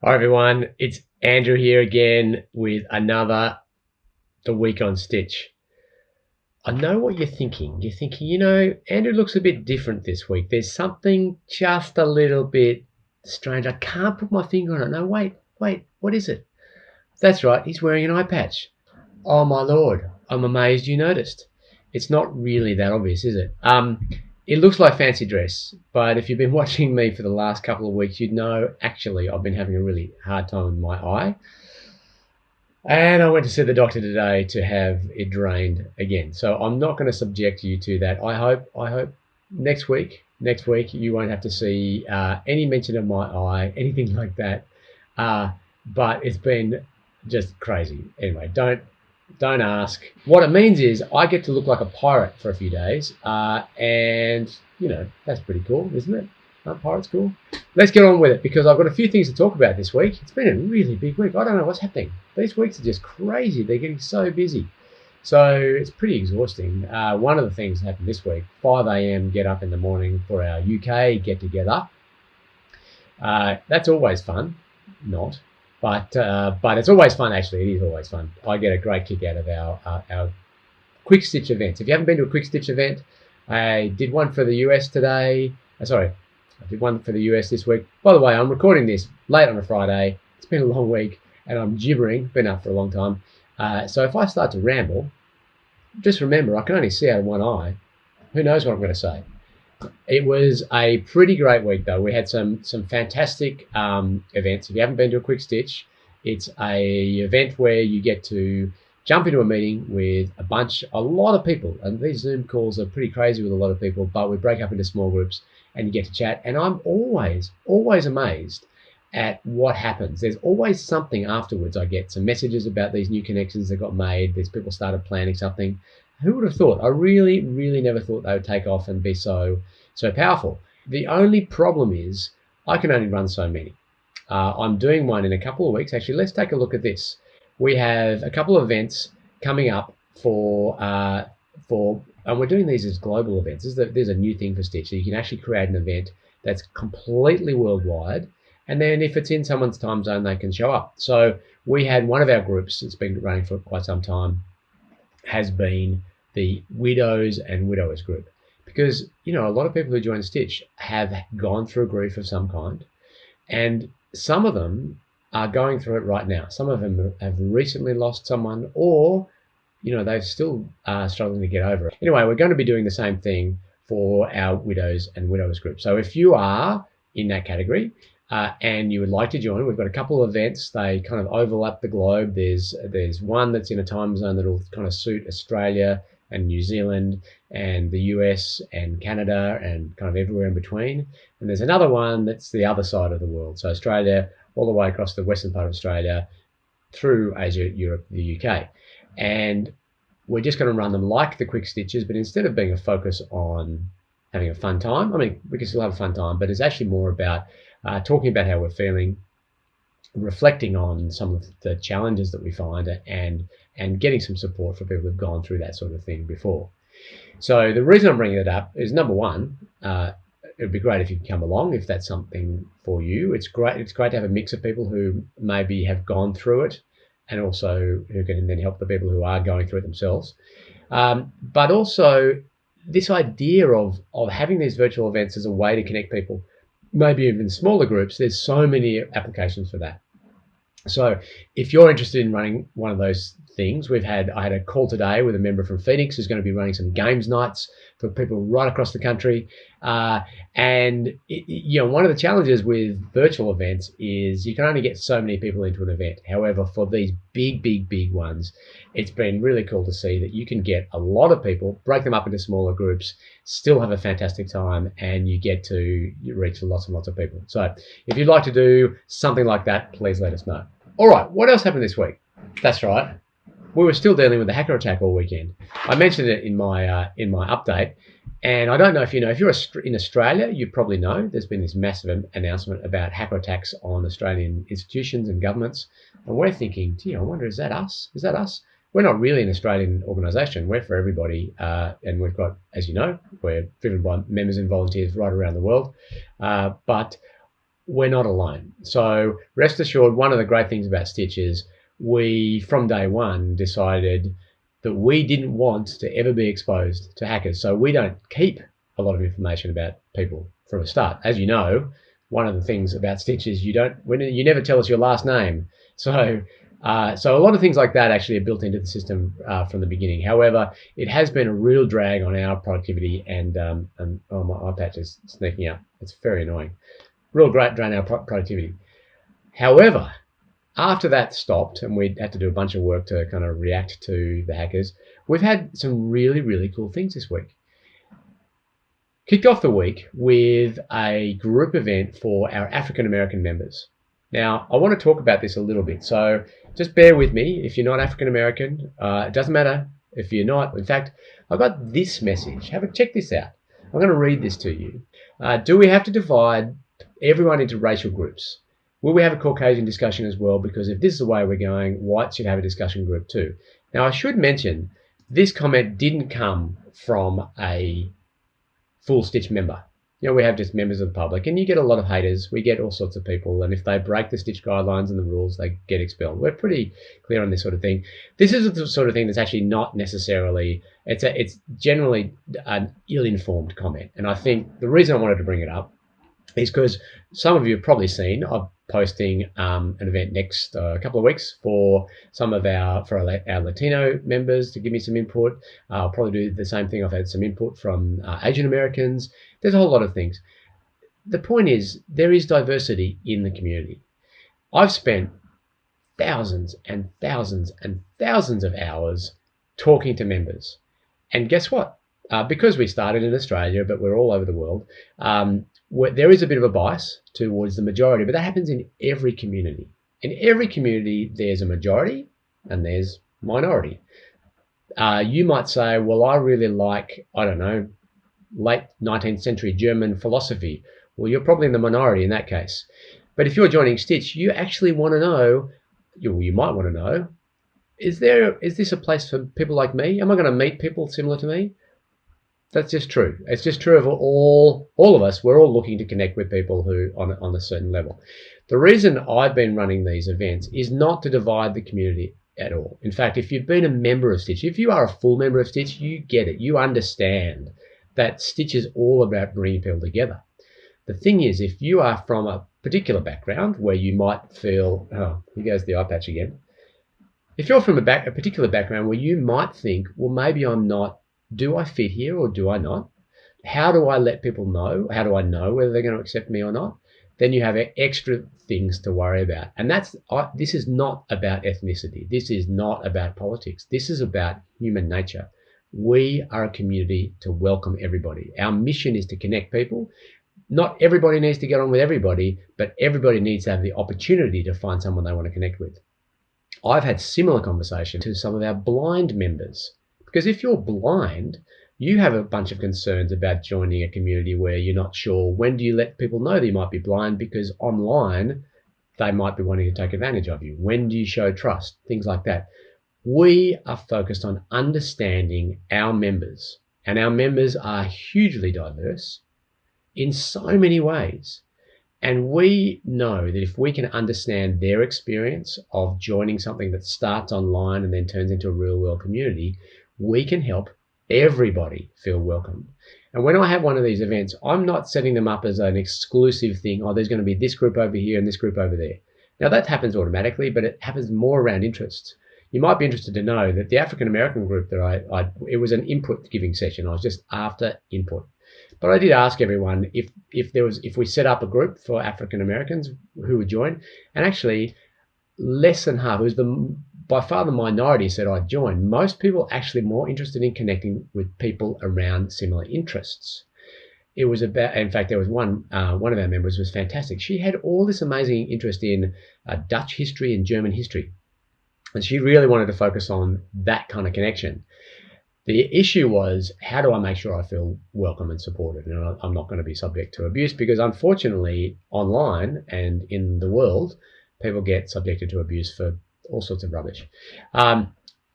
Hi everyone, it's Andrew here again with another The Week on Stitch. I know what you're thinking. You're thinking, Andrew looks a bit different this week. There's something just a little bit strange. I can't put my finger on it. No, wait, what is it? That's right, he's wearing an eye patch. Oh my lord, I'm amazed you noticed. It's not really that obvious, is it? It looks like fancy dress, but if you've been watching me for the last couple of weeks, you'd know actually I've been having a really hard time with my eye. And I went to see the doctor today to have it drained again. So I'm not going to subject you to that. I hope next week you won't have to see any mention of my eye, anything like that. But it's been just crazy. Anyway, don't ask. What it means is I get to look like a pirate for a few days, and that's pretty cool, isn't it? Aren't pirates cool? Let's get on with it because I've got a few things to talk about this week. It's been a really big week. I don't know what's happening. These weeks are just crazy. They're getting so busy. So it's pretty exhausting. One of the things that happened this week, 5 a.m. get up in the morning for our UK get together. That's always fun. Not. But it's always fun, actually. It is always fun. I get a great kick out of our Quick Stitch events. If you haven't been to a Quick Stitch event, I did one for the US today. I did one for the US this week. By the way, I'm recording this late on a Friday. It's been a long week, and I'm gibbering. Been up for a long time. So if I start to ramble, just remember I can only see out of one eye. Who knows what I'm going to say? It was a pretty great week, though. We had some fantastic events. If you haven't been to a Quick Stitch, it's a event where you get to jump into a meeting with a lot of people. And these Zoom calls are pretty crazy with a lot of people, but we break up into small groups and you get to chat. And I'm always amazed at what happens. There's always something afterwards. I get some messages about these new connections that got made. These people started planning something. Who would have thought? I really never thought they would take off and be so powerful. The only problem is I can only run so many. I'm doing one in a couple of weeks. Actually, let's take a look at this. We have a couple of events coming up and we're doing these as global events. There's a new thing for Stitch. So you can actually create an event that's completely worldwide. And then if it's in someone's time zone, they can show up. So we had one of our groups that's been running for quite some time has been the Widows and Widowers group. Because, a lot of people who join Stitch have gone through grief of some kind. And some of them are going through it right now. Some of them have recently lost someone or, they're still struggling to get over it. Anyway, we're going to be doing the same thing for our Widows and Widowers group. So if you are in that category and you would like to join, we've got a couple of events. They kind of overlap the globe. There's one that's in a time zone that'll kind of suit Australia and New Zealand and the US and Canada and kind of everywhere in between. And there's another one that's the other side of the world. So Australia, all the way across the western part of Australia, through Asia, Europe, the UK. And we're just going to run them like the Quick Stitches, but instead of being a focus on having a fun time, I mean, we can still have a fun time, but it's actually more about talking about how we're feeling, reflecting on some of the challenges that we find and getting some support for people who've gone through that sort of thing before. So the reason I'm bringing it up is, number one, it would be great if you could come along if that's something for you. It's great to have a mix of people who maybe have gone through it and also who can then help the people who are going through it themselves. But also this idea of having these virtual events as a way to connect people, maybe even smaller groups, there's so many applications for that. So if you're interested in running one of those things, I had a call today with a member from Phoenix who's going to be running some games nights for people right across the country. And one of the challenges with virtual events is you can only get so many people into an event. However, for these big ones, it's been really cool to see that you can get a lot of people, break them up into smaller groups, still have a fantastic time, and you get to reach lots and lots of people. So if you'd like to do something like that, please let us know. All right, what else happened this week? That's right. We were still dealing with the hacker attack all weekend. I mentioned it in my update, and I don't know if you know. If you're in Australia, you probably know there's been this massive announcement about hacker attacks on Australian institutions and governments, and we're thinking, I wonder, is that us? Is that us? We're not really an Australian organisation. We're for everybody, and we've got, as you know, we're driven by members and volunteers right around the world. But we're not alone. So rest assured, one of the great things about Stitch is we, from day one, decided that we didn't want to ever be exposed to hackers. So we don't keep a lot of information about people from a start. As you know, one of the things about Stitch is you never tell us your last name. So a lot of things like that actually are built into the system from the beginning. However, it has been a real drag on our productivity, and oh, my iPad is sneaking up. It's very annoying. Real great drain our productivity. However, after that stopped and we had to do a bunch of work to kind of react to the hackers, we've had some really, really cool things this week. Kicked off the week with a group event for our African American members. Now, I want to talk about this a little bit, so just bear with me if you're not African American. It doesn't matter if you're not. In fact, I got this message. Check this out. I'm going to read this to you. Do we have to divide everyone into racial groups? Will we have a Caucasian discussion as well? Because if this is the way we're going, whites should have a discussion group too. Now, I should mention this comment didn't come from a full Stitch member. You know, we have just members of the public, and you get a lot of haters. We get all sorts of people, and if they break the Stitch guidelines and the rules, they get expelled. We're pretty clear on this sort of thing. This is the sort of thing that's actually not necessarily, it's generally an ill-informed comment. And I think the reason I wanted to bring it up is because some of you have probably seen I'm posting an event next couple of weeks for our Latino members to give me some input. I'll probably do the same thing. I've had some input from Asian Americans. There's a whole lot of things. The point is, there is diversity in the community. I've spent thousands and thousands and thousands of hours talking to members. And guess what? Because we started in Australia, but we're all over the world, there is a bit of a bias towards the majority, but that happens in every community. In every community, there's a majority and there's minority. You might say, well, I really like, I don't know, late 19th century German philosophy. Well, you're probably in the minority in that case. But if you're joining Stitch, you actually want to know, you might want to know, is this a place for people like me? Am I going to meet people similar to me? That's just true. It's just true of all of us. We're all looking to connect with people who on a certain level. The reason I've been running these events is not to divide the community at all. In fact, if you've been a member of Stitch, if you are a full member of Stitch, you get it. You understand that Stitch is all about bringing people together. The thing is, if you are from a particular background where you might feel, oh, here goes the eye patch again. If you're from a particular background where you might think, well, maybe I'm not, do I fit here or do I not? How do I let people know? How do I know whether they're going to accept me or not? Then you have extra things to worry about. And this is not about ethnicity. This is not about politics. This is about human nature. We are a community to welcome everybody. Our mission is to connect people. Not everybody needs to get on with everybody, but everybody needs to have the opportunity to find someone they want to connect with. I've had similar conversations to some of our blind members. Because if you're blind, you have a bunch of concerns about joining a community where you're not sure. When do you let people know that you might be blind? Because online, they might be wanting to take advantage of you. When do you show trust? Things like that. We are focused on understanding our members. And our members are hugely diverse in so many ways. And we know that if we can understand their experience of joining something that starts online and then turns into a real world community, we can help everybody feel welcome. And when I have one of these events, I'm not setting them up as an exclusive thing. Oh, there's going to be this group over here and this group over there. Now that happens automatically, but it happens more around interests. You might be interested to know that the African American group that it was an input giving session. I was just after input. But I did ask everyone if we set up a group for African Americans who would join, and actually less than half, it was by far the minority said I'd join. Most people actually more interested in connecting with people around similar interests. It was about, in fact, there was one of our members was fantastic. She had all this amazing interest in Dutch history and German history. And she really wanted to focus on that kind of connection. The issue was, how do I make sure I feel welcome and supported? And I'm not going to be subject to abuse because unfortunately online and in the world, people get subjected to abuse for all sorts of rubbish.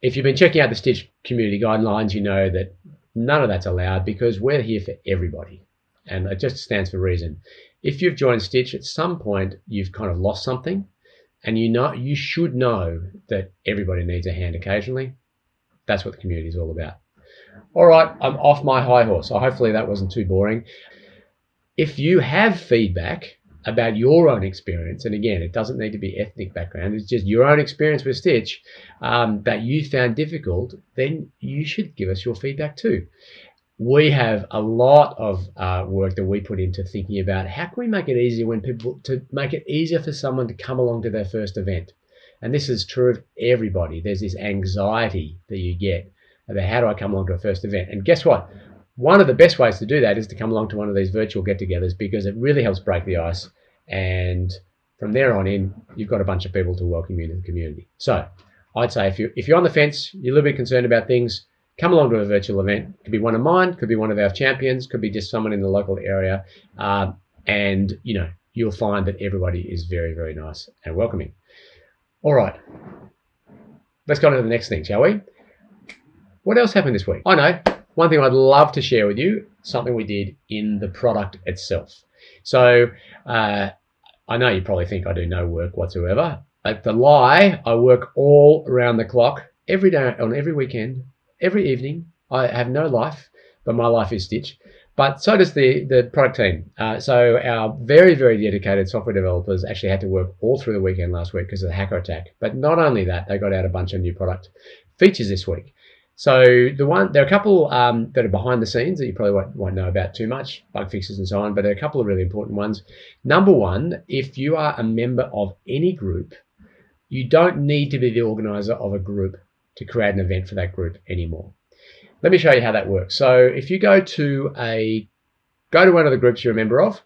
If you've been checking out the Stitch community guidelines, you know that none of that's allowed because we're here for everybody. And it just stands for a reason. if you've joined Stitch, at some point you've kind of lost something, and you should know that everybody needs a hand occasionally. That's what the community is all about. All right, I'm off my high horse. So hopefully that wasn't too boring. If you have feedback about your own experience, and again, it doesn't need to be ethnic background, it's just your own experience with Stitch that you found difficult, then you should give us your feedback too. We have a lot of work that we put into thinking about how can we make it easier make it easier for someone to come along to their first event. And this is true of everybody. There's this anxiety that you get about how do I come along to a first event. And guess what? One of the best ways to do that is to come along to one of these virtual get-togethers, because it really helps break the ice. And from there on in, you've got a bunch of people to welcome you into the community. So I'd say if you're on the fence, you're a little bit concerned about things, come along to a virtual event. Could be one of mine, could be one of our champions, could be just someone in the local area. And you'll find that everybody is very, very nice and welcoming. All right, let's go on to the next thing, shall we? What else happened this week? I know, one thing I'd love to share with you, something we did in the product itself. So I know you probably think I do no work whatsoever. But the lie, I work all around the clock, every day, on every weekend, every evening. I have no life, but my life is Stitch. But so does the product team. So our very, very dedicated software developers actually had to work all through the weekend last week because of the hacker attack. But not only that, they got out a bunch of new product features this week. So there are a couple that are behind the scenes that you probably won't know about too much, bug fixes and so on, but there are a couple of really important ones. Number one, if you are a member of any group, you don't need to be the organizer of a group to create an event for that group anymore. Let me show you how that works. So if you go to one of the groups you're a member of,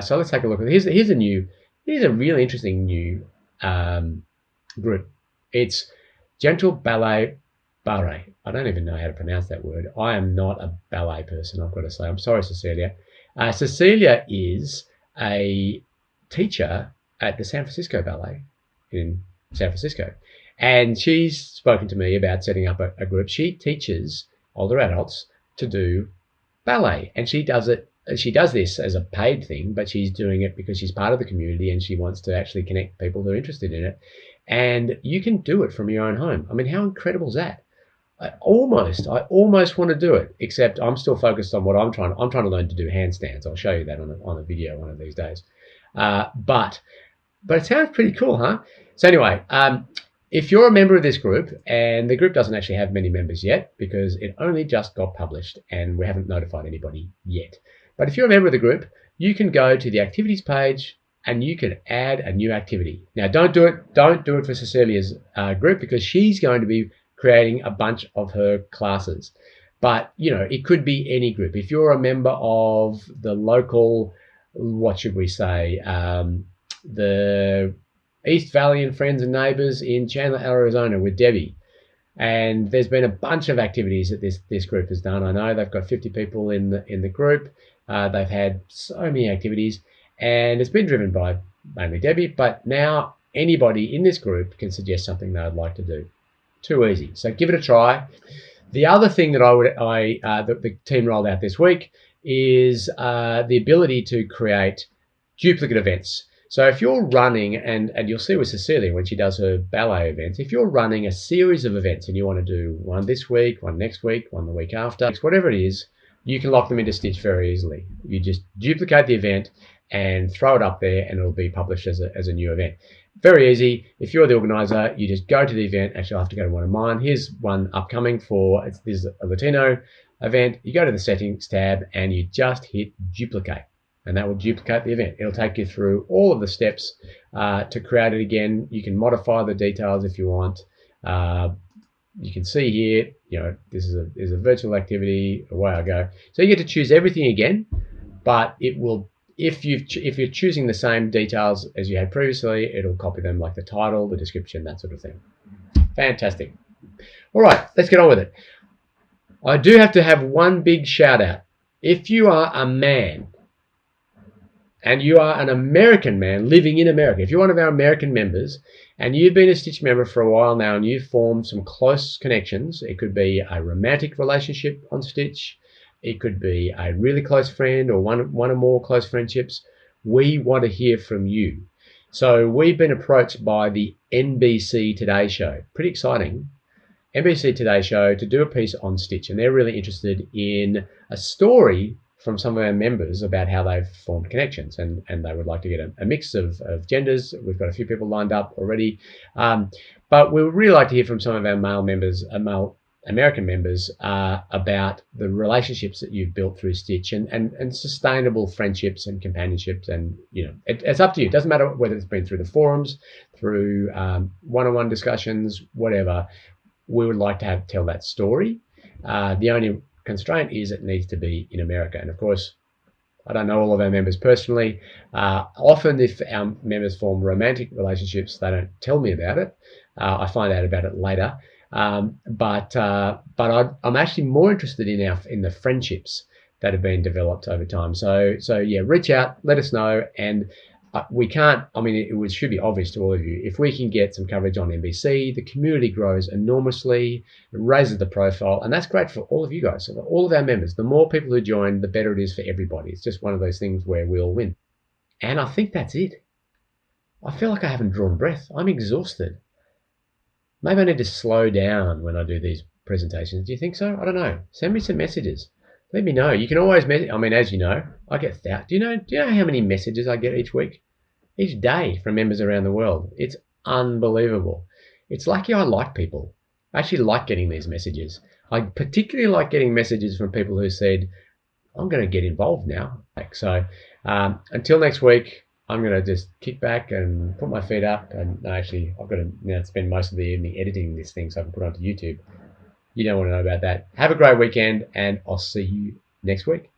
so let's take a look. Here's a really interesting new group. It's Gentle Ballet. I don't even know how to pronounce that word. I am not a ballet person, I've got to say. I'm sorry, Cecilia. Cecilia is a teacher at the San Francisco Ballet in San Francisco. And she's spoken to me about setting up a group. She teaches older adults to do ballet. And she does this as a paid thing, but she's doing it because she's part of the community and she wants to actually connect people who are interested in it. And you can do it from your own home. I mean, how incredible is that? I almost want to do it, except I'm still focused on what I'm trying to learn to do handstands. I'll show you that on a video one of these days. But it sounds pretty cool, huh? So anyway, if you're a member of this group, and the group doesn't actually have many members yet because it only just got published and we haven't notified anybody yet. But if you're a member of the group, you can go to the activities page and you can add a new activity. Now, don't do it for Cecilia's group because she's going to be creating a bunch of her classes. But, it could be any group. If you're a member of the local, what should we say, the East Valley and Friends and Neighbors in Chandler, Arizona with Debbie. And there's been a bunch of activities that this group has done. I know they've got 50 people in the group. They've had so many activities and it's been driven by mainly Debbie, but now anybody in this group can suggest something they would like to do. Too easy. So give it a try. The other thing that that the team rolled out this week is the ability to create duplicate events. So if you're running, and you'll see with Cecilia when she does her ballet events, if you're running a series of events and you want to do one this week, one next week, one the week after, whatever it is, you can lock them into Stitch very easily. You just duplicate the event and throw it up there and it'll be published as a new event. Very easy. If you're the organizer, you just go to the event. Actually, I'll have to go to one of mine. Here's one upcoming this is a Latino event. You go to the settings tab and you just hit duplicate. And that will duplicate the event. It'll take you through all of the steps to create it again. You can modify the details if you want. You can see here, this is a virtual activity, away I go. So you get to choose everything again, but it will, if you're choosing the same details as you had previously, it'll copy them, like the title, the description, that sort of thing. Fantastic. All right, let's get on with it. I do have to have one big shout out. If you are a man, and you are an American man living in America, if you're one of our American members and you've been a Stitch member for a while now and you've formed some close connections, it could be a romantic relationship on Stitch, It could be a really close friend or one or more close friendships. We want to hear from you. So we've been approached by the NBC Today Show. Pretty exciting. NBC Today Show to do a piece on Stitch, and they're really interested in a story from some of our members about how they've formed connections, and they would like to get a mix of genders. We've got a few people lined up already, but we would really like to hear from some of our male members, male American members, about the relationships that you've built through Stitch and sustainable friendships and companionships. And it's up to you. It doesn't matter whether it's been through the forums, through one-on-one discussions, whatever. We would like to tell that story. The only constraint is it needs to be in America. And of course, I don't know all of our members personally. Often if our members form romantic relationships, they don't tell me about it. I find out about it later. But I'm actually more interested in the friendships that have been developed over time. So yeah, reach out, let us know. And we can't, it should be obvious to all of you, if we can get some coverage on NBC, the community grows enormously, it raises the profile, and that's great for all of you guys, so for all of our members. The more people who join, the better it is for everybody. It's just one of those things where we'll win. And I think that's it. I feel like I haven't drawn breath. I'm exhausted. Maybe I need to slow down when I do these presentations. Do you think so? I don't know. Send me some messages. Let me know. You can always message. As you know, I get thousands. Do you know how many messages I get each week? Each day from members around the world. It's unbelievable. It's lucky I like people. I actually like getting these messages. I particularly like getting messages from people who said, I'm going to get involved now. So until next week, I'm going to just kick back and put my feet up. And actually, I've got to now spend most of the evening editing this thing so I can put it onto YouTube. You don't want to know about that. Have a great weekend, and I'll see you next week.